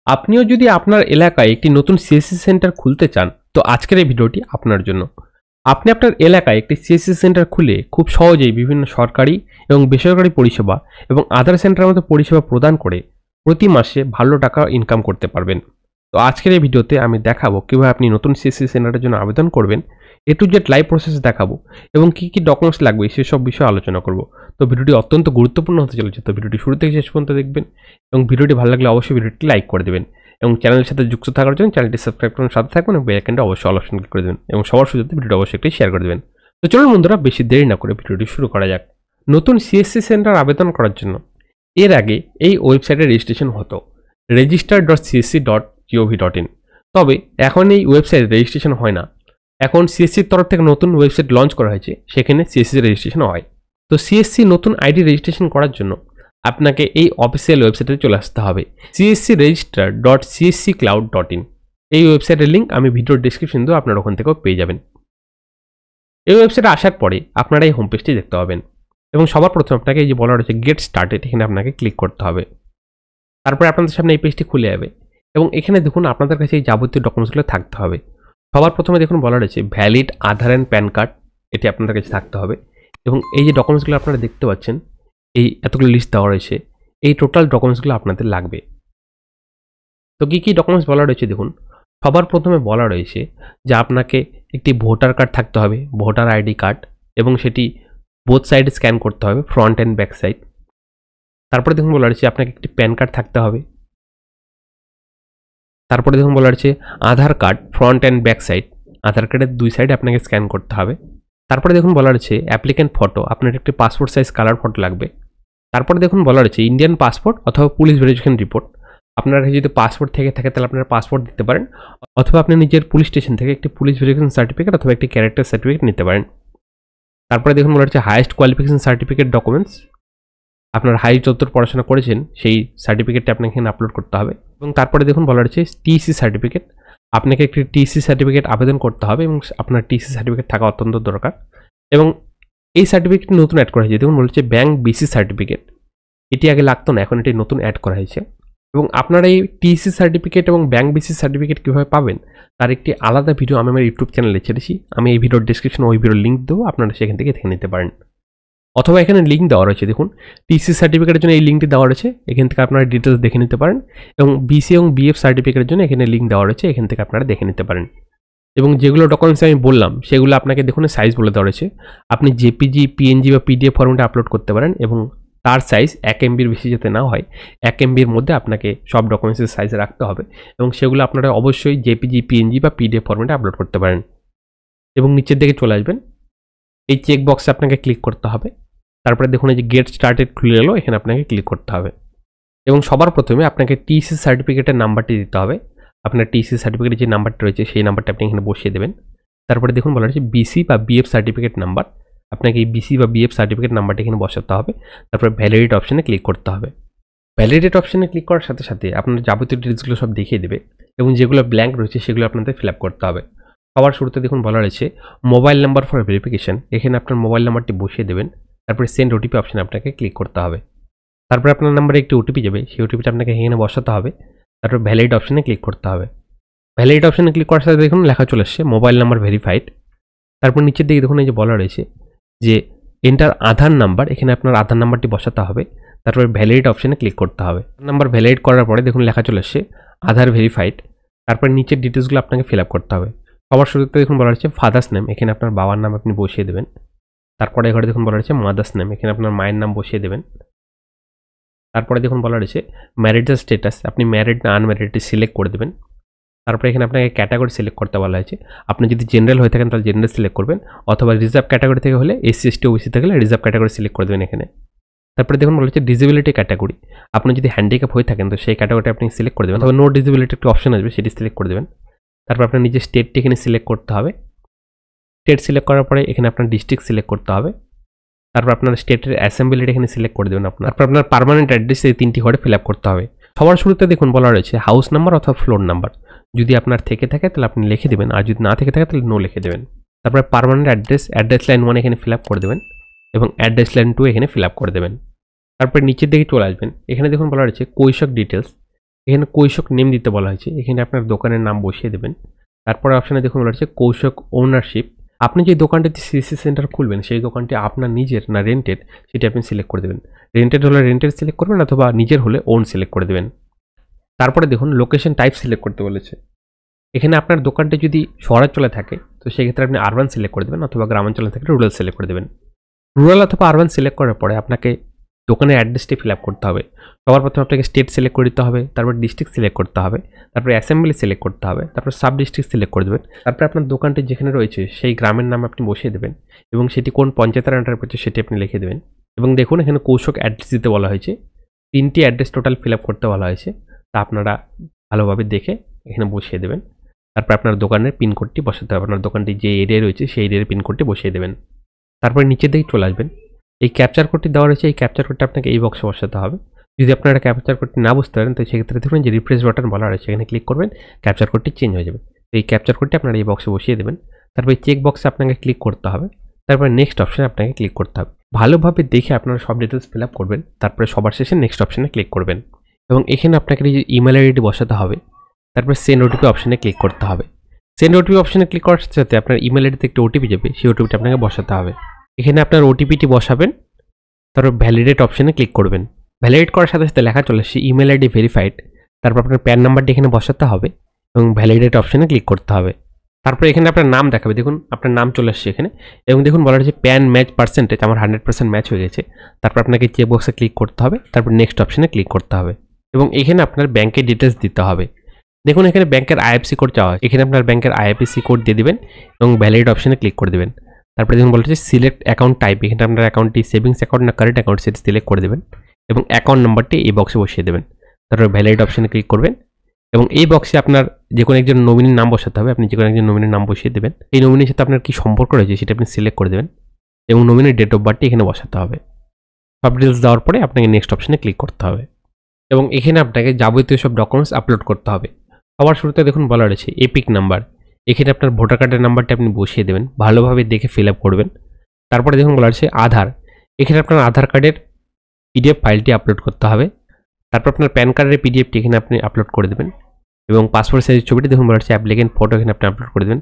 আপনিও যদি আপনার এলাকায় একটি নতুন সিএসসি সেন্টার খুলতে চান তো আজকের এই ভিডিওটি আপনার জন্য। আপনি আপনার এলাকায় একটি সিএসসি সেন্টার খুলে খুব সহজেই বিভিন্ন সরকারি এবং বেসরকারি পরিষেবা এবং আধার সেন্টারের মতো পরিষেবা প্রদান করে প্রতি মাসে ভালো টাকা ইনকাম করতে পারবেন। তো আজকের এই ভিডিওতে আমি দেখাবো কিভাবে আপনি নতুন সিএসসি সেন্টারের জন্য আবেদন করবেন, এ টু জেড লাইভ প্রসেস দেখাবো এবং কী কী ডকুমেন্টস লাগবে সেসব বিষয়ে আলোচনা করব। তো ভিডিওটি অত্যন্ত গুরুত্বপূর্ণ হতে চলেছে, তো ভিডিওটি শুরু থেকে শেষ পর্যন্ত দেখবেন এবং ভিডিওটি ভালো লাগলে অবশ্যই ভিডিওটি লাইক করে দেবেন এবং চ্যানেলের সাথে যুক্ত থাকার জন্য চ্যানেলটি সাবস্ক্রাইব করে সাথে থাকবেন এবং বেল আইকনটা অবশ্যই অল অপশন ক্লিক করে দেবেন এবং সবার শুরুতে ভিডিওটি অবশ্যই একটি শেয়ার করে দেবেন। তো চলুন বন্ধুরা, বেশি দেরি না করে ভিডিওটি শুরু করা যাক। নতুন সিএসসি সেন্টার আবেদন করার জন্য এর আগে এই ওয়েবসাইটে রেজিস্ট্রেশন হতো register.csc.gov.in, তবে এখন এই ওয়েবসাইটে রেজিস্ট্রেশন হয় না। এখন সিএসসির তরফ থেকে নতুন ওয়েবসাইট লঞ্চ করা হয়েছে, সেখানে সিএসসি রেজিস্ট্রেশন হয়। তো সিএসসি নতুন আইডি রেজিস্ট্রেশন করার জন্য আপনাকে এই অফিসিয়াল ওয়েবসাইটে চলে আসতে হবে cscregister.csccloud.in। এই ওয়েবসাইটের লিঙ্ক আমি ভিডিওর ডেসক্রিপশন দেবো, আপনারা ওখান থেকেও পেয়ে যাবেন। এই ওয়েবসাইটে আসার পরে আপনারা এই হোম পেজটি দেখতে পাবেন এবং সবার প্রথমে আপনাকে এই যে বলা রয়েছে গেট স্টার্টেড, এখানে আপনাকে ক্লিক করতে হবে। তারপরে আপনাদের সামনে এই পেজটি খুলে যাবে এবং এখানে দেখুন আপনাদের কাছে এই যাবতীয় ডকুমেন্টসগুলো থাকতে হবে। সবার প্রথমে দেখুন বলা রয়েছে valid Aadhaar and pan card, এটি আপনাদের কাছে থাকতে হবে এবং এই যে ডকুমেন্টসগুলো আপনারা দেখতে পাচ্ছেন এই এতগুলো লিস্ট দেওয়া রয়েছে, এই টোটাল ডকুমেন্টসগুলো আপনাদের লাগবে। তো কী কী ডকুমেন্টস বলা রয়েছে দেখুন। সবার প্রথমে বলা রয়েছে যে আপনাকে একটি ভোটার কার্ড থাকতে হবে, ভোটার আইডি কার্ড, এবং সেটি বোথ সাইডে স্ক্যান করতে হবে, ফ্রন্ট অ্যান্ড ব্যাক সাইড। তারপরে দেখুন বলা রয়েছে আপনাকে একটি প্যান কার্ড থাকতে হবে। তারপরে দেখুন বলা রয়েছে Aadhaar card front and back side, Aadhaar কার্ডের দুই সাইডে আপনাকে স্ক্যান করতে হবে। তারপরে দেখুন বলা রয়েছে অ্যাপ্লিক্যান্ট ফটো, আপনার একটি পাসপোর্ট সাইজ কালার ফটো লাগবে। তারপরে দেখুন বলা রয়েছে ইন্ডিয়ান পাসপোর্ট অথবা পুলিশ ভেরিফিকেশন রিপোর্ট, আপনার কাছে যদি পাসপোর্ট থেকে থাকে তাহলে আপনারা পাসপোর্ট দিতে পারেন, অথবা আপনি নিজের পুলিশ স্টেশন থেকে একটি পুলিশ ভেরিফিকেশন সার্টিফিকেট অথবা একটি ক্যারেক্টার সার্টিফিকেট নিতে পারেন। তারপরে দেখুন বলা হচ্ছে হাইয়েস্ট কোয়ালিফিকেশন সার্টিফিকেট ডকুমেন্টস, আপনার হাই যতদূর পড়াশোনা করেছেন সেই সার্টিফিকেটটা আপনাকে এখানে আপলোড করতে হবে। এবং তারপরে দেখুন বলা হচ্ছে টিসি সার্টিফিকেট, আপনাকে একটি টিসি সার্টিফিকেট আবেদন করতে হবে এবং আপনার টিসি সার্টিফিকেট থাকা অত্যন্ত দরকার। এবং এই সার্টিফিকেট নতুন অ্যাড করা হয়েছে, দেখুন বলেছে ব্যাংক বিসি সার্টিফিকেট, এটি আগে লাগতো না, এখন এটি নতুন অ্যাড করা হয়েছে। এবং আপনারা এই টিসি সার্টিফিকেট এবং ব্যাংক বিসি সার্টিফিকেট কীভাবে পাবেন তার একটি আলাদা ভিডিও আমি আমার ইউটিউব চ্যানেলে ছেড়েছি, আমি এই ভিডিওর ডিসক্রিপশনে ওই ভিডিওর লিঙ্ক দেবো, আপনারা সেখান থেকে দেখে নিতে পারেন। অথবা এখানে লিঙ্ক দেওয়া রয়েছে, দেখুন টিসি সার্টিফিকেটের জন্য এই লিঙ্কটি দেওয়া রয়েছে, এখান থেকে আপনারা ডিটেলস দেখে নিতে পারেন। এবং বিসি এবং বিএফ সার্টিফিকেটের জন্য এখানে লিঙ্ক দেওয়া রয়েছে, এখান থেকে আপনারা দেখে নিতে পারেন। এবং যেগুলো ডকুমেন্টস আমি বললাম সেগুলো আপনাকে দেখুন সাইজ বলে দেওয়া রয়েছে, আপনি জেপিজি, পিএনজি বা পিডিএফ ফরম্যাটে আপলোড করতে পারেন এবং তার সাইজ 1 MBর বেশি যাতে না হয়, 1 MBর মধ্যে আপনাকে সব ডকুমেন্টসের সাইজ রাখতে হবে এবং সেগুলো আপনারা অবশ্যই জেপিজি, পিএনজি বা পিডিএফ ফরম্যাটে আপলোড করতে পারেন। এবং নিচের দিকে চলে আসবেন, এই চেক বক্সে আপনাকে ক্লিক করতে হবে। তারপরে দেখুন এই যে গেট স্টার্টেড খুলে এলো, এখানে আপনাকে ক্লিক করতে হবে এবং সবার প্রথমে আপনাকে টিসি সার্টিফিকেটের নাম্বারটি দিতে হবে। আপনার টিসি সার্টিফিকেটের যে নাম্বারটা রয়েছে সেই নাম্বারটা আপনি এখানে বসিয়ে দেবেন। তারপরে দেখুন বলা হচ্ছে বিসি বা বিএফ সার্টিফিকেট নাম্বার, আপনাকে এই বিসি বা বিএফ সার্টিফিকেট নাম্বারটা এখানে বসাতে হবে। তারপরে ভ্যালিডেট অপশানে ক্লিক করতে হবে। ভ্যালিডেট অপশানে ক্লিক করার সাথে সাথে আপনার যাবতীয় ডিটেলসগুলো সব দেখিয়ে দেবে এবং যেগুলো ব্ল্যাঙ্ক রয়েছে সেগুলো আপনাদের ফিল আপ করতে হবে। সবার শুরুতে দেখুন বলা রয়েছে মোবাইল নাম্বার ফর ভেরিফিকেশন, এখানে আপনার মোবাইল নাম্বারটি বসিয়ে দেবেন। তারপরে সেন্ড ওটিপি অপশানে আপনাকে ক্লিক করতে হবে। তারপরে আপনার নাম্বারে একটি ওটিপি যাবে, সেই ওটিপিটা আপনাকে এখানে বসাতে হবে। তারপর ভ্যালিড অপশানে ক্লিক করতে হবে। ভ্যালিড অপশানে ক্লিক করার সাথে দেখুন লেখা চলে আসছে মোবাইল নাম্বার ভেরিফাইড। তারপর নিচের দিকে দেখুন এই যে বলা রয়েছে যে এন্টার আধার নাম্বার, এখানে আপনার আধার নাম্বারটি বসাতে হবে। তারপরে ভ্যালিড অপশানে ক্লিক করতে হবে। নাম্বার ভ্যালিড করার পরে দেখুন লেখা চলে আসছে আধার ভেরিফাইড। তারপর নিচের ডিটেলসগুলো আপনাকে ফিল আপ করতে হবে। সবার শুরুতে দেখুন বলা হচ্ছে ফাদার্স নেম, এখানে আপনার বাবার নাম আপনি বসিয়ে দেবেন। তারপরে এখানে দেখুন বলা হচ্ছে মাদার্স নেম, এখানে আপনার মায়ের নাম বসিয়ে দেবেন। তারপরে দেখুন বলা রয়েছে ম্যারিটাল স্ট্যাটাস, আপনি ম্যারিড না আনম্যারিডটি সিলেক্ট করে দেবেন। তারপরে এখানে আপনাকে ক্যাটাগরি সিলেক্ট করতে বলা হয়েছে, আপনি যদি জেনারেল হয়ে থাকেন তাহলে জেনারেল সিলেক্ট করবেন, অথবা রিজার্ভ ক্যাটাগরি থেকে হলে এসসি এসটি ওবিসি থেকে হলে রিজার্ভ ক্যাটাগরি সিলেক্ট করে দেবেন এখানে। তারপরে দেখুন বলা হচ্ছে ডিসেবিলিটি ক্যাটাগরি, আপনি যদি হ্যান্ডিক্যাপ হয়ে থাকেন তো সেই ক্যাটাগরিটা আপনি সিলেক্ট করে দেবেন, অথবা নো ডিসেবিলিটি একটি অপশন আসবে সেটি সিলেক্ট করে দেবেন। তারপর আপনার নিজের স্টেটটি এখানে সিলেক্ট করতে হবে। স্টেট সিলেক্ট করার পরে এখানে আপনার ডিস্ট্রিক্ট সিলেক্ট করতে হবে। তারপর আপনার স্টেটের অ্যাসেম্বলিটা এখানে সিলেক্ট করে দেবেন আপনার। তারপর আপনার পার্মানেন্ট অ্যাড্রেস এই 3টি ঘরে ফিল আপ করতে হবে। সবার শুরুতে দেখুন বলা রয়েছে হাউস নাম্বার অথবা ফ্লোর নাম্বার, যদি আপনার থেকে থাকে তাহলে আপনি লিখে দেবেন, আর যদি না থেকে থাকে তাহলে নো লিখে দেবেন। তারপরে পার্মানেন্ট অ্যাড্রেস লাইন 1 এখানে ফিল আপ করে দেবেন এবং অ্যাড্রেস লাইন 2 এখানে ফিল আপ করে দেবেন। তারপরে নিচের দিকে চলে আসবেন, এখানে দেখুন বলা রয়েছে কৈশক ডিটেলস, এখানে কৌশিক নেম দিতে বলা হয়েছে, এখানে আপনার দোকানের নাম বসিয়ে দেবেন। তারপরে অপশানে দেখুন বলা হচ্ছে কৌশিক ওনারশিপ। আপনি যে দোকানটিতে সিএসসি সেন্টার খুলবেন সেই দোকানটি আপনার নিজের না রেন্টেড সেটা আপনি সিলেক্ট করে দেবেন। রেন্টেড হলে রেন্টেড সিলেক্ট করবেন অথবা নিজের হলে ওন সিলেক্ট করে দেবেন। তারপরে দেখুন লোকেশন টাইপ সিলেক্ট করতে বলেছে। এখানে আপনার দোকানটি যদি শহরাঞ্চলে থাকে তো সেক্ষেত্রে আপনি আরবান সিলেক্ট করে দেবেন অথবা গ্রামাঞ্চলে থাকলে রুরাল সিলেক্ট করে দেবেন। রুরাল অথবা আরবান সিলেক্ট করার পরে আপনাকে দোকানের অ্যাড্রেসটি ফিল আপ করতে হবে। সবার প্রথমে আপনাকে স্টেট সিলেক্ট করে দিতে হবে, তারপর ডিস্ট্রিক্ট সিলেক্ট করতে হবে, তারপরে অ্যাসেম্বলি সিলেক্ট করতে হবে, তারপর সাব ডিস্ট্রিক্ট সিলেক্ট করে দেবেন। তারপরে আপনার দোকানটি যেখানে রয়েছে সেই গ্রামের নাম আপনি বসিয়ে দেবেন এবং সেটি কোন পঞ্চায়েতের আন্ডারে পড়ছে সেটি আপনি লিখে দেবেন। এবং দেখুন এখানে কৌশিক অ্যাড্রেস দিতে বলা হয়েছে, 3টি অ্যাড্রেস টোটাল ফিল আপ করতে বলা হয়েছে, তা আপনারা ভালোভাবে দেখে এখানে বসিয়ে দেবেন। তারপর আপনার দোকানের পিনকোডটি বসাতে হবে, আপনার দোকানটি যে এরিয়ায় রয়েছে সেই এরিয়ার পিনকোডটি বসিয়ে দেবেন। তারপরে নিচের দিকে চলে আসবেন, এই ক্যাপচার কোডটি দেওয়া রয়েছে, এই ক্যাপচার কোডটা আপনাকে এই বক্সে বসাতে হবে। যদি আপনারা ক্যাপচার কোডটি না বুঝতে পারেন তো সেক্ষেত্রে দেখুন যে রিফ্রেশ বাটন বলা রয়েছে, এখানে ক্লিক করবেন, ক্যাপচার কোডটি চেঞ্জ হয়ে যাবে। তো এই ক্যাপচার কোডটি আপনারা এই বক্সে বসিয়ে দেবেন। তারপরে চেক বক্সে আপনাকে ক্লিক করতে হবে, তারপরে নেক্সট অপশানে আপনাকে ক্লিক করতে হবে। ভালোভাবে দেখে আপনারা সব ডিটেলস ফিল আপ করবেন, তারপরে সবার শেষে নেক্সট অপশানে ক্লিক করবেন এবং এখানে আপনাকে এই যে ইমেল আইডি বসাতে হবে। তারপরে সেন্ড ওটিপি অপশানে ক্লিক করতে হবে। সেন্ড ওটিপি অপশানে ক্লিক করার সাথে আপনার ইমেল আইডিতে একটা ওটিপি যাবে, সেই ওটিপিটা আপনাকে বসাতে হবে। এখানে আপনার ওটিপিটি বসাবেন, তারপর ভ্যালিডেট অপশানে ক্লিক করবেন। ভ্যালিডেট করার সাথে সাথে লেখা চলে আসছে ইমেল আইডি ভেরিফাইড। তারপর আপনার প্যান নাম্বারটি এখানে বসাতে হবে এবং ভ্যালিডেট অপশানে ক্লিক করতে হবে। তারপর এখানে আপনার নাম দেখাবে, দেখুন আপনার নাম চলে আসছে এখানে এবং দেখুন বলা হচ্ছে প্যান ম্যাচ পার্সেন্টেজ, আমার 100% ম্যাচ হয়ে গেছে। তারপর আপনাকে চেক বক্সে ক্লিক করতে হবে, তারপর নেক্সট অপশানে ক্লিক করতে হবে এবং এখানে আপনার ব্যাংকের ডিটেলস দিতে হবে। দেখুন এখানে ব্যাংকের আইএফসি কোড চাওয়া হয়, এখানে আপনার ব্যাংকের আইএফসি কোড দিয়ে দেবেন এবং ভ্যালিড অপশানে ক্লিক করে দেবেন। তারপরে দেখুন বলা হচ্ছে সিলেক্ট অ্যাকাউন্ট টাইপ, এখানে আপনার অ্যাকাউন্টটি সেভিংস অ্যাকাউন্ট না কারেন্ট অ্যাকাউন্ট সেটি সিলেক্ট করে দেবেন এবং অ্যাকাউন্ট নাম্বারটি এই বক্সে বসিয়ে দেবেন। তারপর ভ্যালিড অপশানে ক্লিক করবেন এবং এই বক্সে আপনার যে কোনো একজন নমিনির নাম বসাতে হবে, আপনি যে কোনো একজন নমিনির নাম বসিয়ে দেবেন। এই নমিনির সাথে আপনার কী সম্পর্ক রয়েছে সেটা আপনি সিলেক্ট করে দেবেন এবং নমিনির ডেট অফ বার্থটি এখানে বসাতে হবে। সব ডিটেলস দেওয়ার পরে আপনাকে নেক্সট অপশানে ক্লিক করতে হবে এবং এখানে আপনাকে যাবতীয় সব ডকুমেন্টস আপলোড করতে হবে। সবার শুরুতে দেখুন বলা রয়েছে এপিক নাম্বার, এখানে আপনার ভোটার কার্ডের নাম্বারটা আপনি বসিয়ে দেবেন, ভালোভাবে দেখে ফিল আপ করবেন। তারপরে দেখুন বলা হচ্ছে আধার, এখানে আপনার আধার কার্ডের পিডিএফ ফাইলটি আপলোড করতে হবে। তারপর আপনার প্যান কার্ডের পিডিএফটি এখানে আপনি আপলোড করে দেবেন এবং পাসপোর্ট সাইজের ছবিটি দেখুন বলা হচ্ছে অ্যাপ্লিকেন্ট ফটো এখানে আপনি আপলোড করে দেবেন।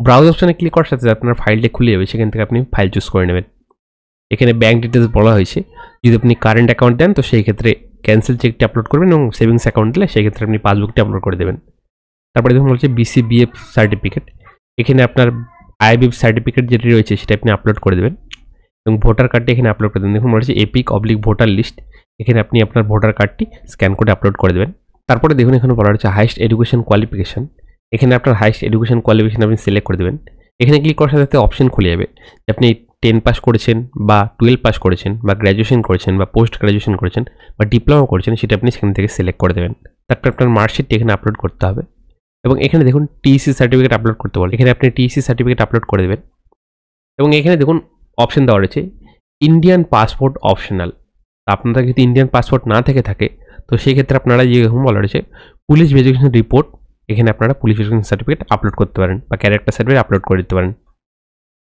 ব্রাউজ অপশানে ক্লিক করার সাথে আপনার ফাইলটি খুলে যাবে, সেখান থেকে আপনি ফাইল চুজ করে নেবেন। এখানে ব্যাঙ্ক ডিটেলস বলা হয়েছে, যদি আপনি কারেন্ট অ্যাকাউন্ট দেন তো সেই ক্ষেত্রে ক্যান্সেল চেকটি আপলোড করবেন এবং সেভিংস অ্যাকাউন্ট দিলে সেই ক্ষেত্রে আপনি পাসবুকটি আপলোড করে দেবেন। তারপরে দেখুন বলছে বিসিবিএফ সার্টিফিকেট, এখানে আপনার আইবিএফ সার্টিফিকেট যেটি রয়েছে সেটা আপনি আপলোড করে দেবেন এবং ভোটার কার্ডটি এখানে আপলোড করে দেবেন। দেখুন বলছে এপিক ভোটার লিস্ট, এখানে আপনি আপনার ভোটার কার্ডটি স্ক্যান করে আপলোড করে দেবেন। তারপরে দেখুন এখানে বলা হচ্ছে হাইস্ট এডুকেশন কোয়ালিফিকেশন, এখানে আপনার হাইস্ট এডুকেশন কোয়ালিফিকেশন আপনি সিলেক্ট করে দেবেন। এখানে ক্লিক করার সাথে অপশন খুলে যাবে যে আপনি 10 পাস করেছেন বা 12 পাস করেছেন বা গ্র্যাজুয়েশন করেছেন বা পোস্ট গ্র্যাজুয়েশন করেছেন বা ডিপ্লোমা করেছেন, সেটা আপনি সেখান থেকে সিলেক্ট করে দেবেন। তারপর আপনার মার্কশিটটি এখানে আপলোড করতে হবে এবং এখানে দেখুন টিসি সার্টিফিকেট আপলোড করতে বলে, এখানে আপনি টিসি সার্টিফিকেট আপলোড করে দেবেন এবং এখানে দেখুন অপশন দেওয়া রয়েছে ইন্ডিয়ান পাসপোর্ট অপশনাল। আপনাদের যদি ইন্ডিয়ান পাসপোর্ট না থেকে থাকে তো সেই ক্ষেত্রে আপনারা যেরকম বলা রয়েছে পুলিশ ভেরিফিকেশন রিপোর্ট, এখানে আপনারা পুলিশ ভেরিফিকেশন সার্টিফিকেট আপলোড করতে পারেন বা ক্যারেক্টার সার্টিফিকেট আপলোড করে দিতে পারেন।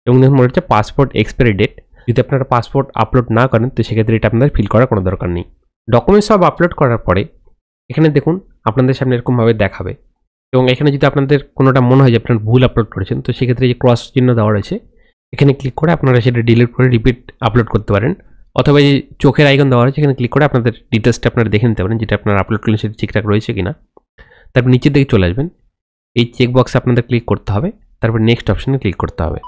এবং দেখুন বলা হচ্ছে পাসপোর্ট এক্সপায়ারি ডেট, যদি আপনারা পাসপোর্ট আপলোড না করেন তো সেক্ষেত্রে এটা আপনাদের ফিল করার কোনো দরকার নেই। ডকুমেন্টস সব আপলোড করার পরে এখানে দেখুন আপনাদের সামনে এরকমভাবে দেখাবে এবং এখানে যদি আপনাদের কোনোটা মনে হয় যে আপনারা ভুল আপলোড করেছেন তো সেক্ষেত্রে যে ক্রস চিহ্ন দেওয়া রয়েছে এখানে ক্লিক করে আপনারা সেটা ডিলিট করে রিপিট আপলোড করতে পারেন, অথবা এই চোখের আইকন দেওয়া রয়েছে এখানে ক্লিক করে আপনাদের ডিটেলসটা আপনারা দেখে নিতে পারেন যেটা আপনারা আপলোড করলেন সেটা ঠিকঠাক রয়েছে কিনা। তারপর নিচের দিকে চলে আসবেন, এই চেক বক্সে আপনাদের ক্লিক করতে হবে, তারপর নেক্সট অপশানে ক্লিক করতে হবে।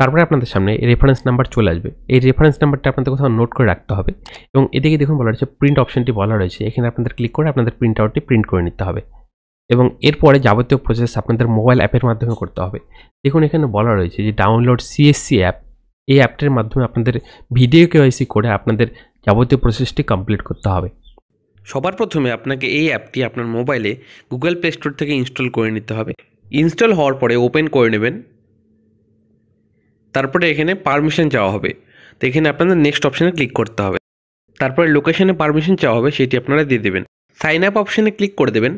তারপরে আপনাদের সামনে রেফারেন্স নাম্বার চলে আসবে, এই রেফারেন্স নাম্বারটা আপনাদের কোথাও নোট করে রাখতে হবে এবং এদিকে দেখুন বলা রয়েছে প্রিন্ট অপশানটি বলা রয়েছে, এখানে আপনাদের ক্লিক করে আপনাদের প্রিন্ট আউটটি প্রিন্ট করে নিতে হবে এবং এরপরে যাবতীয় প্রসেস আপনাদের মোবাইল অ্যাপের মাধ্যমে করতে হবে। দেখুন এখানে বলা রয়েছে যে ডাউনলোড সিএসসি অ্যাপ, এই অ্যাপটির মাধ্যমে আপনাদের ভিডিও কেওয়াইসি করে আপনাদের যাবতীয় প্রসেসটি কমপ্লিট করতে হবে। সবার প্রথমে আপনাকে এই অ্যাপটি আপনার মোবাইলে গুগল প্লে স্টোর থেকে ইনস্টল করে নিতে হবে। ইনস্টল হওয়ার পরে ওপেন করে নেবেন, তারপরে এখানে পারমিশন চাওয়া হবে, তো এখানে আপনাদের নেক্সট অপশানে ক্লিক করতে হবে। তারপরে লোকেশনে পারমিশন চাওয়া হবে, সেটি আপনারা দিয়ে দেবেন। সাইন আপ অপশানে ক্লিক করে দেবেন,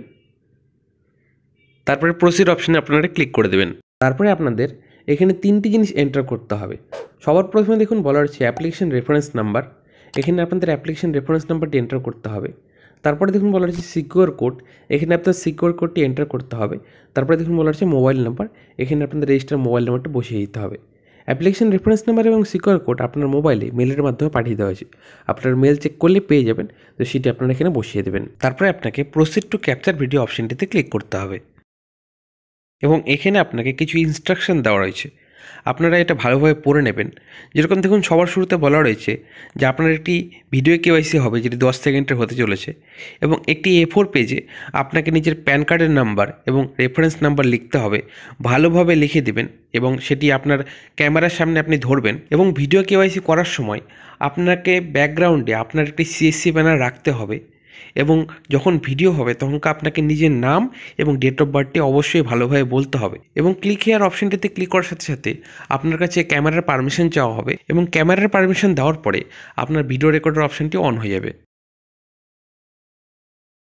তারপরে প্রসিড অপশানে আপনারা ক্লিক করে দেবেন। তারপরে আপনাদের এখানে 3টি জিনিস এন্টার করতে হবে। সবার প্রথমে দেখুন বলা হচ্ছে অ্যাপ্লিকেশন রেফারেন্স নাম্বার, এখানে আপনাদের অ্যাপ্লিকেশন রেফারেন্স নাম্বারটি এন্টার করতে হবে। তারপরে দেখুন বলা হচ্ছে সিকিউর কোড, এখানে আপনার সিকিউর কোডটি এন্টার করতে হবে। তারপরে দেখুন বলা হচ্ছে মোবাইল নাম্বার, এখানে আপনাদের রেজিস্টার মোবাইল নাম্বারটা বসিয়ে দিতে হবে। অ্যাপ্লিকেশন রেফারেন্স নাম্বার এবং সিকিউর কোড আপনার মোবাইলে মেলের মাধ্যমে পাঠিয়ে দেওয়া হয়েছে, আপনার মেল চেক করলে পেয়ে যাবেন, তো সেটি আপনারা এখানে বসিয়ে দেবেন। তারপরে আপনাকে প্রসিড টু ক্যাপচার ভিডিও অপশনটিতে ক্লিক করতে হবে এবং এখানে আপনাকে কিছু ইনস্ট্রাকশন দেওয়া রয়েছে, আপনারা এটা ভালোভাবে পড়ে নেবেন। যেরকম দেখুন সবার শুরুতে বলা রয়েছে যে আপনার একটি ভিডিও কেওয়াইসি হবে যেটি 10 সেকেন্ডের হতে চলেছে এবং একটি A4 পেজে আপনাকে নিজের প্যান কার্ডের নাম্বার এবং রেফারেন্স নাম্বার লিখতে হবে, ভালোভাবে লিখে দেবেন এবং সেটি আপনার ক্যামেরার সামনে আপনি ধরবেন এবং ভিডিও কেওয়াইসি করার সময় আপনাকে ব্যাকগ্রাউন্ডে আপনার একটি CSC ব্যানার রাখতে হবে এবং যখন ভিডিও হবে তখন আপনাকে নিজের নাম এবং ডেট অফ বার্থটি অবশ্যই ভালোভাবে বলতে হবে এবং ক্লিক হেয়ার অপশনটিতে ক্লিক করার সাথে সাথে আপনার কাছে ক্যামেরার পারমিশন চাওয়া হবে এবং ক্যামেরার পারমিশন দেওয়ার পরে আপনার ভিডিও রেকর্ডার অপশনটি অন হয়ে যাবে।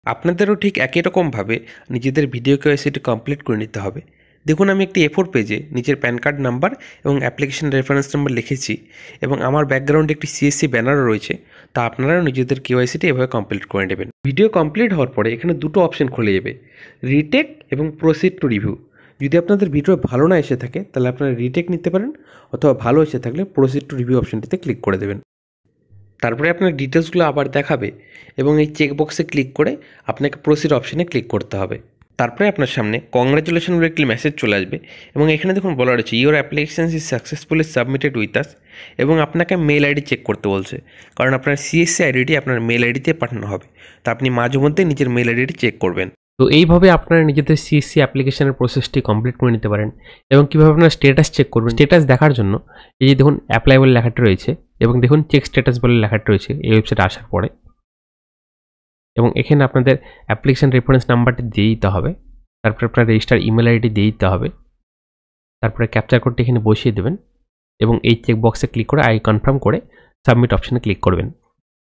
আপনাদেরও ঠিক একই রকমভাবে নিজেদের ভিডিও কেওয়াইসিটি কমপ্লিট করে নিতে হবে। দেখুন আমি একটি A4 পেজে নিজের প্যান কার্ড নাম্বার এবং অ্যাপ্লিকেশন রেফারেন্স নাম্বার লিখেছি এবং আমার ব্যাকগ্রাউন্ডে একটি CSC ব্যানারও রয়েছে, তা আপনারাও নিজেদের কেওয়াইসিটি এভাবে কমপ্লিট করে নেবেন। ভিডিও কমপ্লিট হওয়ার পরে এখানে দুটো অপশন খুলে যাবে, রিটেক এবং প্রসিড টু রিভিউ। যদি আপনাদের ভিডিও ভালো না এসে থাকে তাহলে আপনারা রিটেক নিতে পারেন, অথবা ভালো এসে থাকলে প্রসিড টু রিভিউ অপশনটিতে ক্লিক করে দেবেন। তারপরে আপনার ডিটেলসগুলো আবার দেখাবে এবং এই চেকবক্সে ক্লিক করে আপনাকে প্রসিড অপশনে ক্লিক করতে হবে। তারপরে আপনার সামনে কংগ্রাচুলেশন বলে একটি মেসেজ চলে আসবে এবং এখানে দেখুন বলা রয়েছে your application is successfully submitted with us এবং আপনাকে মেল আইডি চেক করতে বলছে, কারণ আপনার CSC আইডিটি আপনার মেল আইডিতে পাঠানো হবে, তো আপনি মাঝে মধ্যে নিজের মেল আইডিটি চেক করবেন। তো এইভাবে আপনারা নিজেদের CSC অ্যাপ্লিকেশনের প্রসেসটি কমপ্লিট করে নিতে পারেন এবং কীভাবে আপনার স্ট্যাটাস চেক করবেন। স্ট্যাটাস দেখার জন্য এই যে দেখুন অ্যাপ্লাই বলে লেখাটি রয়েছে এবং দেখুন চেক স্ট্যাটাস বলে লেখাটি রয়েছে এই ওয়েবসাইটে আসার পরে, এবং এখানে আপনাদের অ্যাপ্লিকেশন রেফারেন্স নাম্বারটি দিয়ে দিতে হবে, তারপরে আপনার রেজিস্টার ইমেল আইডি দিয়ে দিতে হবে, তারপরে ক্যাপচার কোডটি এখানে বসিয়ে দেবেন এবং এই চেক বক্সে ক্লিক করে আই কনফার্ম করে সাবমিট অপশানে ক্লিক করবেন।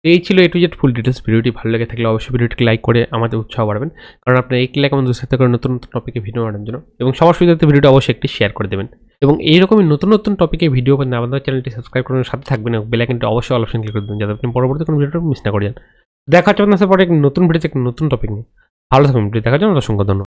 এই ছিল A to Z full details. ভিডিওটি ভালো লেগে থাকলে অবশ্যই ভিডিওটিকে লাইক করে আমাদের উৎসাহ বাড়াবেন, কারণ আপনার এই লাইক আমাদের সাথে করে নতুন নতুন টপিকে ভিডিও বানানোর জন্য, এবং সবার সুবিধার্থে ভিডিওটি অবশ্যই একটি শেয়ার করে দেবেন এবং এইরকমই নতুন নতুন টপিকে ভিডিও পেতে আমাদের চ্যানেলটি সাবস্ক্রাইব করার সাথে থাকবেন এবং বেল আইকনটি অবশ্যই অল অপশন ক্লিক করে দেবেন যাতে আপনি পরবর্তী কোনো ভিডিওটা মিস না করে যান। দেখা হচ্ছে আপনার সাথে পরে নতুন ভিডিওতে নতুন টপিক নিয়ে। ভালো থাকুন, ভিডিও দেখার জন্য অসংখ্য ধন্যবাদ।